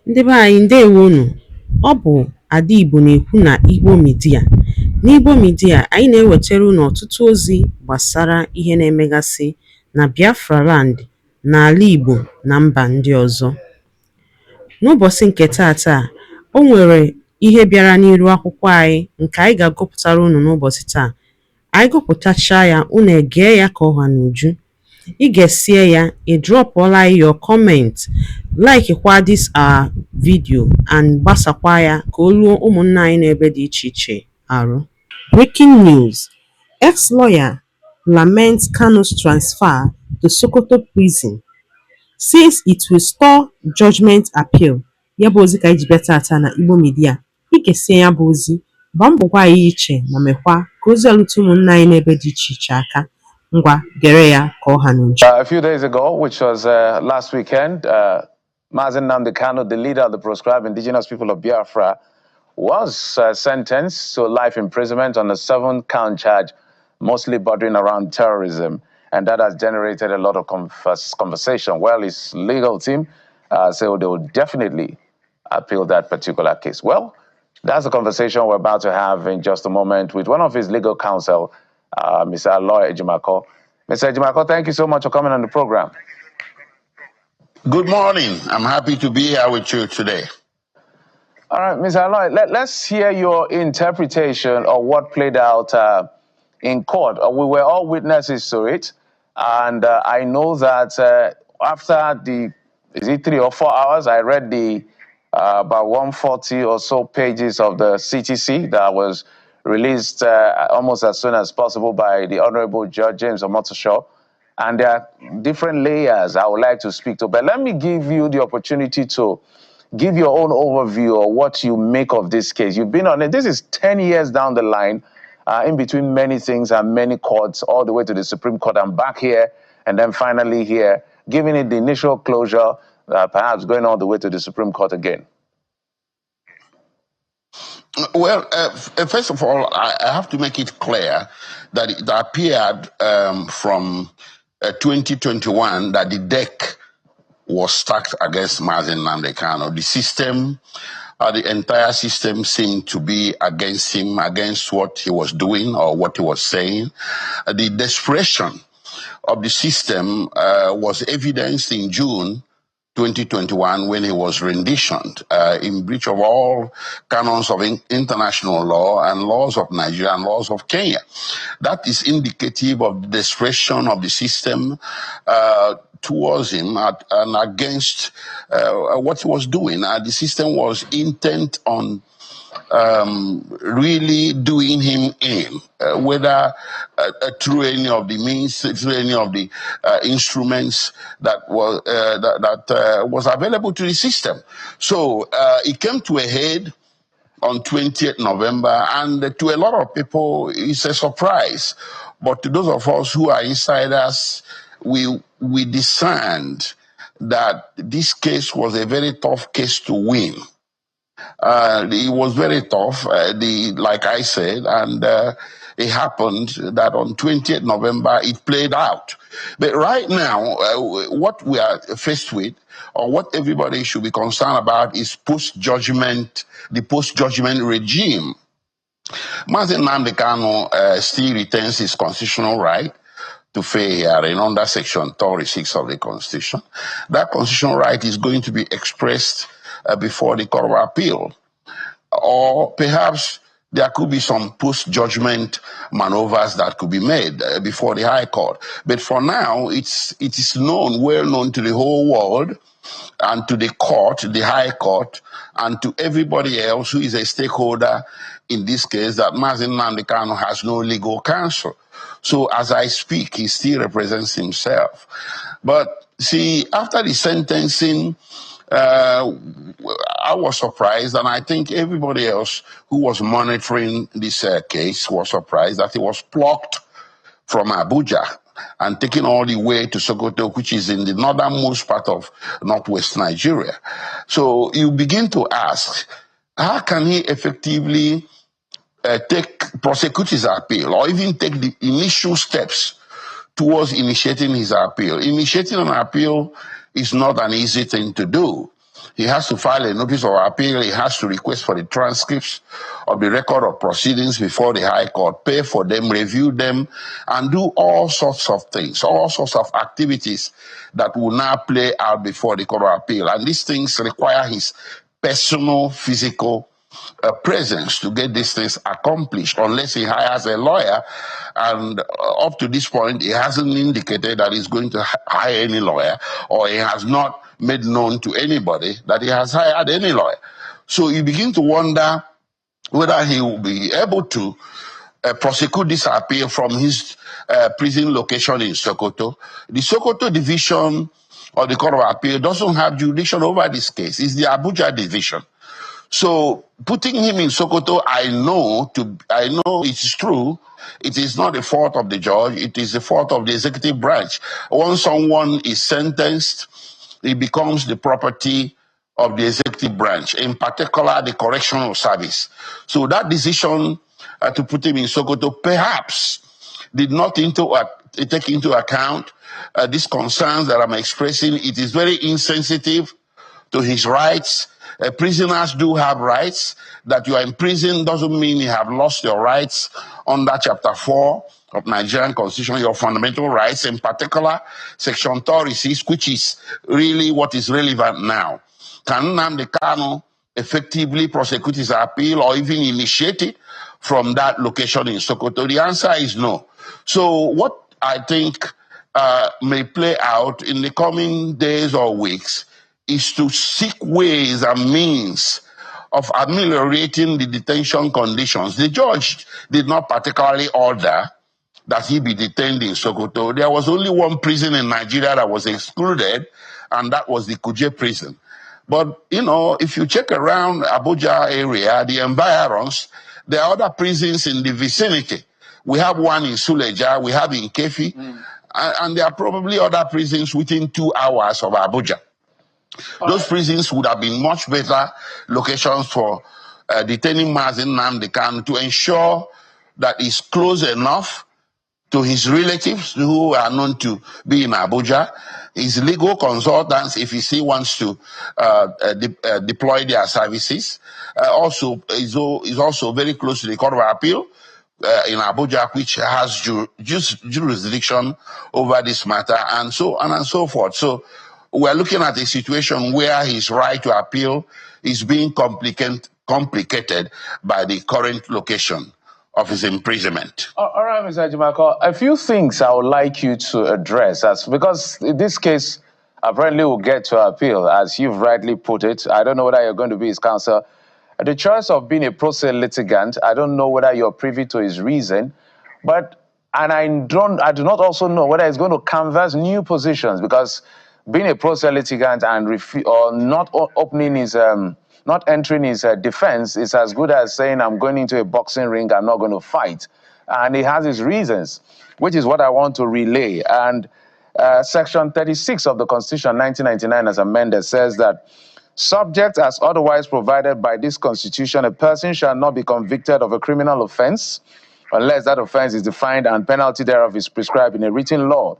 Ndị be anyị ndewonu. Ọ bụ Ada Igbo na-ekwu na Igbo Media. N'Igbo Media, anyị na-ewetara unu ọtụtụ ozi gbasara ihe na-emegasị na Biafra Land, n'ala Igbo na mba ndị ọzọ. N'ụbọchị nke taata, o nwere ihe bịara n'iru akwụkwọ anyị nke anyị ga-agụpụtara unu n'ụbọchị taa. Anyị gụpụtachaa ya, unu egee ya ka ọha n'uju. Ị ga-esie ya, ị drọpụọla your comment, like kwa this our video and gbasakwa ya ka o ruo ụmụnna anyị n'ebe dị iche iche arụ. Breaking news: ex-lawyer laments Kanu's transfer to Sokoto prison, says it will stall judgment appeal. Ya bụ ozi ka anyị ji bịa taata na Igbo Media. Ị ga-esie ya bụ ozi, gbaa mbọ gwa anyị iche ma mekwa ka ozi ọlụtụ ụmụnna anyị n'ebe dị iche iche aka. A few days ago, which was last weekend, Mazen Nnamdi Kanu, the leader of the proscribed indigenous people of Biafra, was sentenced to life imprisonment on a 7-count charge, mostly bordering around terrorism. And that has generated a lot of conversation. Well, his legal team say they will definitely appeal that particular case. Well, that's a conversation we're about to have in just a moment with one of his legal counsel, Mr. Aloy Ejimako. Mr. Ejimako, thank you so much for coming on the program. Good morning. I'm happy to be here with you today. All right, Mr. Aloy, let's hear your interpretation of what played out in court. We were all witnesses to it, and I know that after the 3 or 4 hours, I read the about 140 or so pages of the CTC that was released almost as soon as possible by the Honorable Judge James Omotosho. And there are different layers I would like to speak to. But let me give you the opportunity to give your own overview of what you make of this case. You've been on it. This is 10 years down the line, in between many things and many courts, all the way to the Supreme Court. I'm back here, and then finally here, giving it the initial closure, perhaps going all the way to the Supreme Court again. Well, first of all, I have to make it clear that it appeared from 2021 that the deck was stacked against Mazen Nnamdi Kanu. The system, the entire system seemed to be against him, against what he was doing or what he was saying. The desperation of the system was evidenced in June 2021 when he was renditioned in breach of all canons of international law and laws of Nigeria and laws of Kenya. That is indicative of the desperation of the system towards him and against what he was doing. The system was intent on really doing him in, whether through any of the means, through any of the instruments that was available to the system. So it came to a head on 20th November, and to a lot of people, it's a surprise. But to those of us who are insiders, we discerned that this case was a very tough case to win. It was very tough, like I said, and it happened that on 20th November it played out. But right now, what we are faced with, or what everybody should be concerned about, is the post-judgment regime. Mazen Nnamdi Kanu still retains his constitutional right to fair hearing under Section 36 of the Constitution. That constitutional right is going to be expressed before the Court of Appeal. Or perhaps there could be some post-judgment maneuvers that could be made before the High Court. But for now, it is known, well known to the whole world and to the court, the High Court, and to everybody else who is a stakeholder in this case, that Mazen Nnamdi Kanu has no legal counsel. So as I speak, he still represents himself. But see, after the sentencing, I was surprised, and I think everybody else who was monitoring this case was surprised that he was plucked from Abuja and taken all the way to Sokoto, which is in the northernmost part of northwest Nigeria. So you begin to ask, how can he effectively prosecute his appeal, or even take the initial steps towards initiating his appeal? Initiating an appeal is not an easy thing to do. He has to file a notice of appeal. He has to request for the transcripts of the record of proceedings before the High Court, pay for them, review them, and do all sorts of things, all sorts of activities that will now play out before the Court of Appeal. And these things require his personal, physical presence to get these things accomplished, unless he hires a lawyer. And up to this point, he hasn't indicated that he's going to hire any lawyer, or he has not made known to anybody that he has hired any lawyer. So you begin to wonder whether he will be able to prosecute this appeal from his prison location in Sokoto. The Sokoto division of the Court of Appeal doesn't have jurisdiction over this case. It's the Abuja division. So putting him in Sokoto, I know it's true. It is not the fault of the judge. It is the fault of the executive branch. Once someone is sentenced, it becomes the property of the executive branch, in particular the correctional service. So that decision to put him in Sokoto perhaps did not take into account these concerns that I'm expressing. It is very insensitive to his rights. Prisoners do have rights. That you are in prison doesn't mean you have lost your rights under Chapter 4 of Nigerian Constitution, your fundamental rights, in particular Section 36, which is really what is relevant now. Can Nnamdi Kanu effectively prosecute his appeal or even initiate it from that location in Sokoto? The answer is no. So what I think may play out in the coming days or weeks is to seek ways and means of ameliorating the detention conditions. The judge did not particularly order that he be detained in Sokoto. There was only one prison in Nigeria that was excluded, and that was the Kuje prison. But, you know, if you check around Abuja area, the environs, there are other prisons in the vicinity. We have one in Suleja, we have in Kefi, and there are probably other prisons within 2 hours of Abuja. Those prisons would have been much better locations for detaining Mazi Nnamdi Kanu to ensure that he's close enough to his relatives who are known to be in Abuja, his legal consultants, if he wants to deploy their services. Also, is also very close to the Court of Appeal in Abuja, which has jurisdiction over this matter, and so on and so forth. So we're looking at a situation where his right to appeal is being complicated by the current location of his imprisonment. All right, Mr. Jimako, a few things I would like you to address, because in this case apparently will get to appeal, as you've rightly put it. I don't know whether you're going to be his counsel. The choice of being a pro se litigant, I don't know whether you're privy to his reason, and I do not also know whether he's going to canvass new positions, because being a pro se litigant and not opening his not entering his defense is as good as saying, I'm going into a boxing ring, I'm not going to fight. And he has his reasons, which is what I want to relay. And Section 36 of the Constitution 1999 as amended says that subject as otherwise provided by this Constitution, a person shall not be convicted of a criminal offense unless that offense is defined and penalty thereof is prescribed in a written law.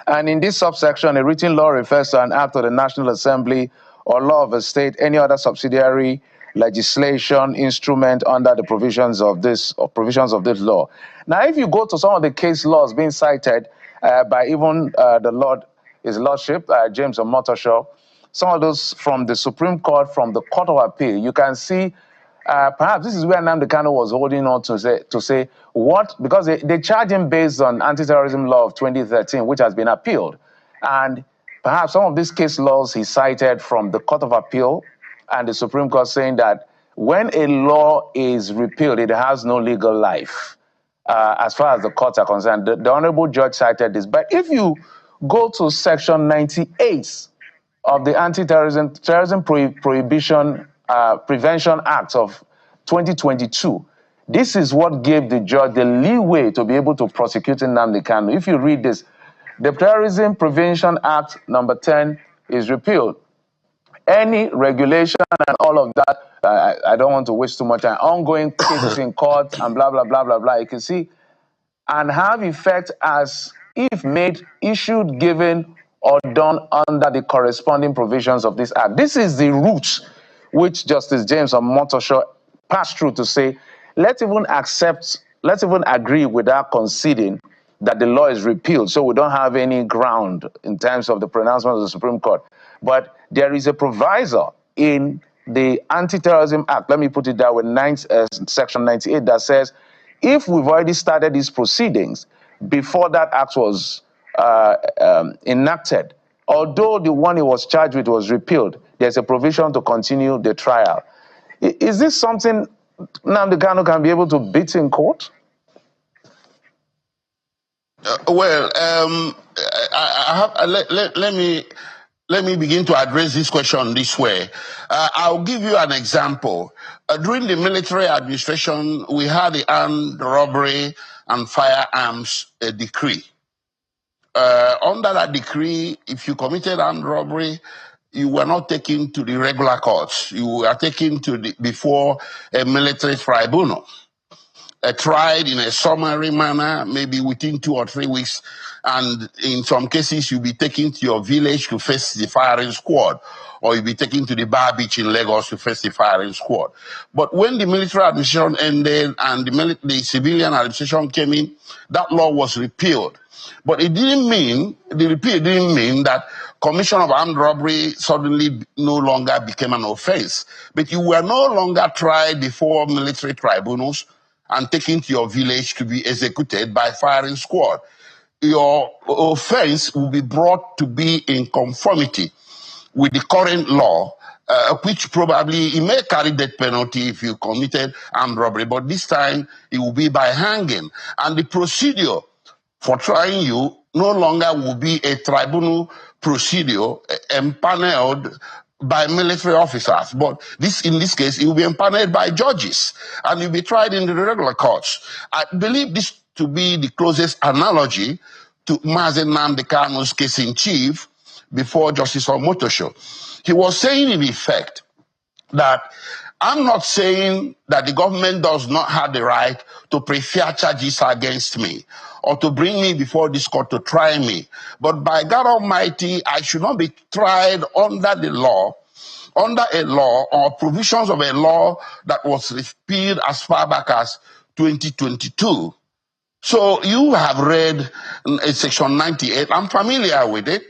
And in this subsection, a written law refers to an act of the National Assembly or law of a state, any other subsidiary legislation, instrument under the provisions of this law. Now, if you go to some of the case laws being cited by even His Lordship, James Omotosho, some of those from the Supreme Court, from the Court of Appeal, you can see perhaps this is where Nnamdi Kanu was holding on to say what, because they charge him based on anti-terrorism law of 2013, which has been appealed. And perhaps some of these case laws he cited from the Court of Appeal and the Supreme Court saying that when a law is repealed, it has no legal life, as far as the courts are concerned. The Honorable Judge cited this. But if you go to Section 98 of the Anti-Terrorism Prohibition Prevention Act of 2022, this is what gave the judge the leeway to be able to prosecute Nnamdi Kanu. If you read this, the Terrorism Prevention Act number 10 is repealed. Any regulation and all of that, I don't want to waste too much time, ongoing cases in court and blah, blah, blah, blah, blah, you can see, and have effect as if made, issued, given, or done under the corresponding provisions of this act. This is the route which Justice James Omotosho passed through to say, let's even agree without conceding that the law is repealed, so we don't have any ground in terms of the pronouncement of the Supreme Court. But there is a proviso in the Anti-Terrorism Act, let me put it that way, Section 98, that says, if we've already started these proceedings before that act was enacted, although the one he was charged with was repealed, there's a provision to continue the trial. Is this something Nnamdi Kanu can be able to beat in court? Let me begin to address this question this way. I'll give you an example. During the military administration, we had the Armed Robbery and Firearms Decree. Under that decree, if you committed armed robbery, you were not taken to the regular courts. You were taken to before a military tribunal. Tried in a summary manner, maybe within 2 or 3 weeks, and in some cases you'll be taken to your village to face the firing squad, or you'll be taken to the bar beach in Lagos to face the firing squad. But when the military administration ended and the civilian administration came in, that law was repealed. But it didn't mean, the repeal didn't mean that commission of armed robbery suddenly no longer became an offense. But you were no longer tried before military tribunals and taken to your village to be executed by firing squad. Your offense will be brought to be in conformity with the current law, which probably it may carry death penalty if you committed armed robbery, but this time it will be by hanging. And the procedure for trying you no longer will be a tribunal procedure empaneled by military officers, but in this case, it will be empaneled by judges, and you'll be tried in the regular courts. I believe this to be the closest analogy to Mazen Nnamdi Kanu's case in chief before Justice Omotosho. He was saying in effect that I'm not saying that the government does not have the right to prefer charges against me or to bring me before this court to try me. But by God Almighty, I should not be tried under a law or provisions of a law that was repealed as far back as 2022. So you have read Section 98. I'm familiar with it.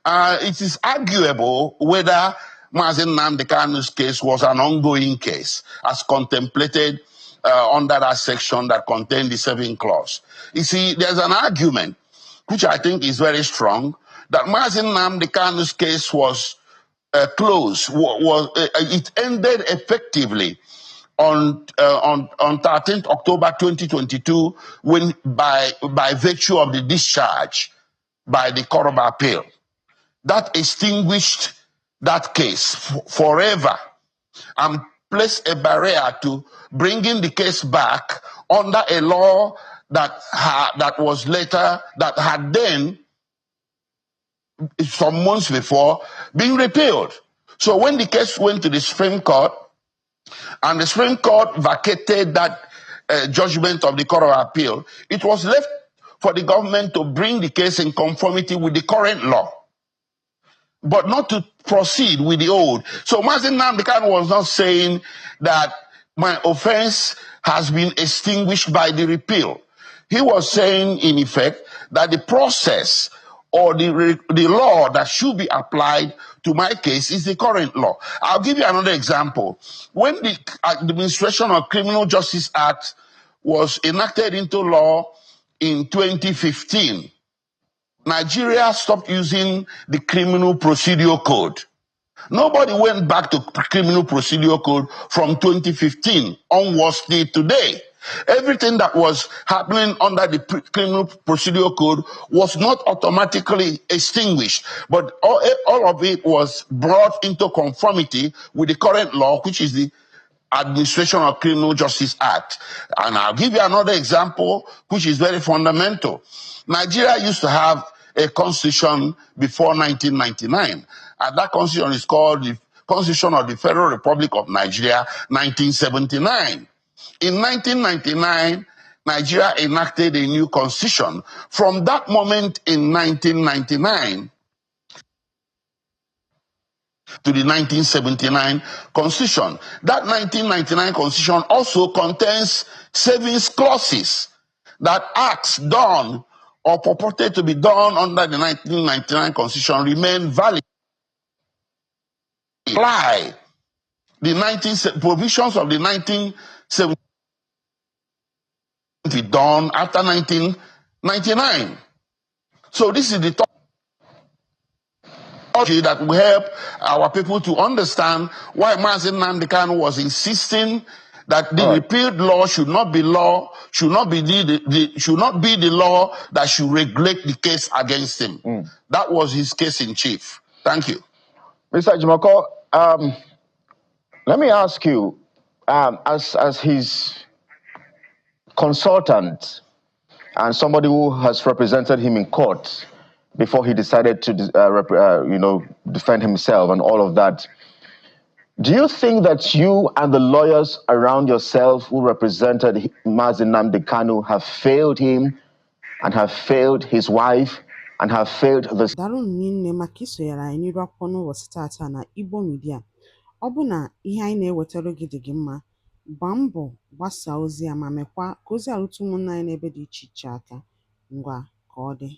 It is arguable whether Mazen Nnamdi Kanu's case was an ongoing case, as contemplated under that section that contained the 7th clause. You see, there's an argument, which I think is very strong, that Mazen Nnamdi Kanu's case was closed. It ended effectively on 13th October 2022, when by virtue of the discharge by the Court of Appeal. That extinguished that case forever and placed a barrier to bringing the case back under a law that had then, some months before, been repealed. So when the case went to the Supreme Court, and the Supreme Court vacated that judgment of the Court of Appeal, it was left for the government to bring the case in conformity with the current law, but not to proceed with the old. So Mazen Nnamdi Kanu was not saying that my offense has been extinguished by the repeal. He was saying, in effect, that the process or the law that should be applied to my case is the current law. I'll give you another example. When the Administration of Criminal Justice Act was enacted into law in 2015, Nigeria stopped using the Criminal Procedure Code. Nobody went back to Criminal Procedure Code from 2015 onwards till today. Everything that was happening under the Criminal Procedure Code was not automatically extinguished, but all of it was brought into conformity with the current law, which is the Administration of Criminal Justice Act. And I'll give you another example, which is very fundamental. Nigeria used to have a constitution before 1999, and that constitution is called the Constitution of the Federal Republic of Nigeria, 1979. In 1999, Nigeria enacted a new constitution. From that moment in 1999, to the 1979 Constitution. That 1999 Constitution also contains savings clauses that acts done or purported to be done under the 1999 Constitution remain valid. Apply the provisions of the 1970 be done after 1999. So this is the that will help our people to understand why Mazi Nnamdi Kanu was insisting that the repealed law should not be the law that should regulate the case against him. That was his case in chief. Thank you. Mr. Jimoko, let me ask you, as his consultant and somebody who has represented him in court before he decided to, defend himself and all of that, do you think that you and the lawyers around yourself who represented Mazi Nnamdi Kanu have failed him and have failed his wife and have failed the... Daalụ nne maka isonyere anyị n'iru akwụkwọ n'ụbọchị tata na Igbo Media. Ọ bụ na ihe anyị na-ewetara gị dị gị mma, gbaa mbọ gbasaa ozi a ma mekwa ka ozi a rute ụmụnna anyị n'ebe dị iche iche aka. Ngwa ka ọ dị.